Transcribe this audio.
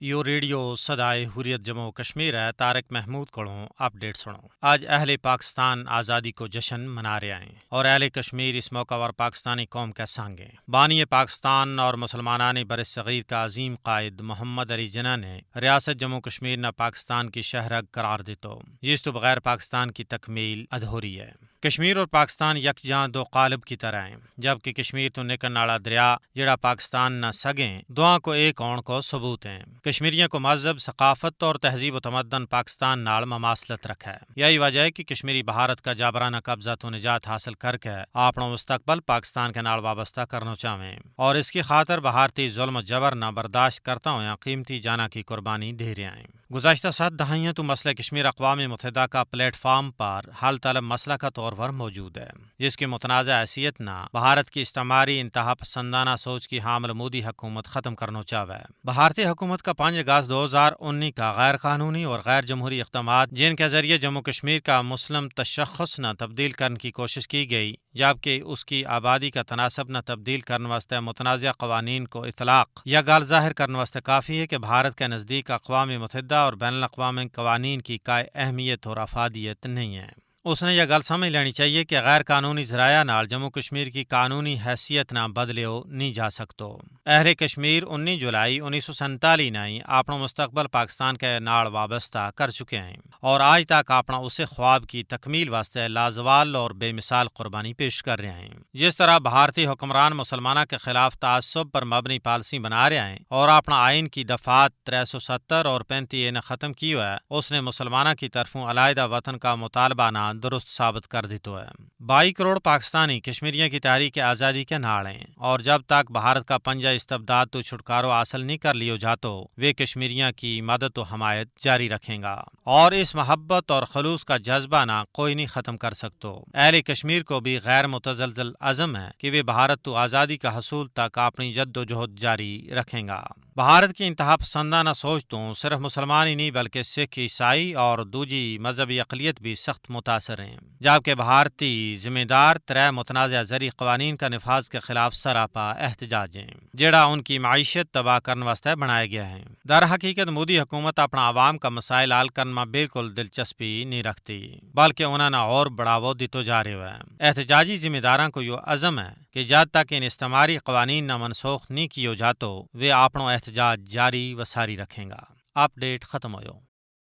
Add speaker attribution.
Speaker 1: You radio صدائے حریت جموں کشمیر ہے Tariq Mahmood کڑوں update سنو۔ آج اہل پاکستان آزادی کو جشن منا رہے ہیں اور اہل کشمیر اس موقع پر پاکستانی قوم کے سانگ ہیں۔ بانی پاکستان اور مسلمانان بر صغیر کا عظیم قائد محمد علی جناح نے ریاست جموں کشمیر نہ پاکستان کی شہرگ قرار دیتو جس تو بغیر پاکستان کی تکمیل ادھوری ہے۔ کشمیر اور پاکستان یکجاں دو قالب کی طرح ہیں، جبکہ کشمیر تو نکل نالا دریا جڑا پاکستان نہ سگیں دعا کو ایک ہون کو ثبوت ہیں۔ کشمیریوں کو مذہب، ثقافت اور تہذیب و تمدن پاکستان نال مماثلت رکھا ہے۔ یہی وجہ ہے کہ کشمیری بھارت کا جابرانہ قبضہ تو نجات حاصل کر کے اپنا مستقبل پاکستان کے نال وابستہ کرنا چاہیں اور اس کی خاطر بھارتی ظلم و جبر نہ برداشت کرتا ہوا قیمتی جانا کی قربانی دے رہے ہیں۔ گزشتہ 7 دہائیوں تو مسئلہ کشمیر اقوام متحدہ کا پلیٹ فارم پر حل طلب مسئلہ کا طور پر موجود ہے، جس کی متنازع حیثیت نہ بھارت کی استعماری انتہا پسندانہ سوچ کی حامل مودی حکومت ختم کرنا چاہے۔ بھارتی حکومت کا 5 اگست 2019 کا غیر قانونی اور غیر جمہوری اقدامات جن کے ذریعے جموں کشمیر کا مسلم تشخص نہ تبدیل کرنے کی کوشش کی گئی، جبکہ اس کی آبادی کا تناسب نہ تبدیل کرنے واسطے متنازع قوانین کو اطلاق یا گال ظاہر کرنے واسطے کافی ہے کہ بھارت کے نزدیک اقوام متحدہ اور بین الاقوامی قوانین کی کوئی اہمیت اور افادیت نہیں ہے۔ اس نے یہ گل سمجھ لینی چاہیے کہ غیر قانونی ذرائع نال جموں کشمیر کی قانونی حیثیت نہ بدلو نہیں جا سکتو۔ اہل کشمیر 19 جولائی 1947 نے اپنا مستقبل پاکستان کے نال وابستہ کر چکے ہیں اور آج تک اپنا اسے خواب کی تکمیل واسطے لازوال اور بے مثال قربانی پیش کر رہے ہیں۔ جس طرح بھارتی حکمران مسلمانوں کے خلاف تعصب پر مبنی پالیسی بنا رہے ہیں اور اپنا آئین کی دفعات 370 اور 35 نے ختم کی ہے، اس نے مسلمانوں کی طرفوں علیحدہ وطن کا مطالبہ نہ درست ثابت کر دیتو ہے۔ 22 کروڑ پاکستانی کشمیریوں کی تحریک آزادی کے نال ہیں اور جب تک بھارت کا پنجہ استبداد تو چھٹکارو حاصل نہیں کر لیو جاتو وہ کشمیریوں کی مدد و حمایت جاری رکھیں گا اور اس محبت اور خلوص کا جذبہ نہ کوئی نہیں ختم کر سکتو۔ اہل کشمیر کو بھی غیر متزلزل عزم ہے کہ وہ بھارت تو آزادی کا حصول تک اپنی جد و جہد جاری رکھیں گا۔ بھارت کی انتہا پسندانہ سوچ تو صرف مسلمان ہی نہیں بلکہ سکھ، عیسائی اور دوجی مذہبی اقلیت بھی سخت متاثر ہیں، جبکہ بھارتی ذمہ دار 3 متنازع زرعی قوانین کا نفاذ کے خلاف سراپا احتجاج ہیں جڑا ان کی معیشت تباہ کرنے واسطے بنائے گئے ہیں۔ در حقیقت مودی حکومت اپنا عوام کا مسائل حل کرنے میں بالکل دلچسپی نہیں رکھتی بلکہ انہوں نے اور بڑھاوا دیتو جا رہے ہیں۔ احتجاجی ذمہ داروں کو یہ عزم ہے کہ جب تک ان استعماری قوانین نہ منسوخ نہیں کیو جاتو وہ اپنا احتجاج جاری و ساری رکھیں گا۔ اپڈیٹ ختم ہوئے۔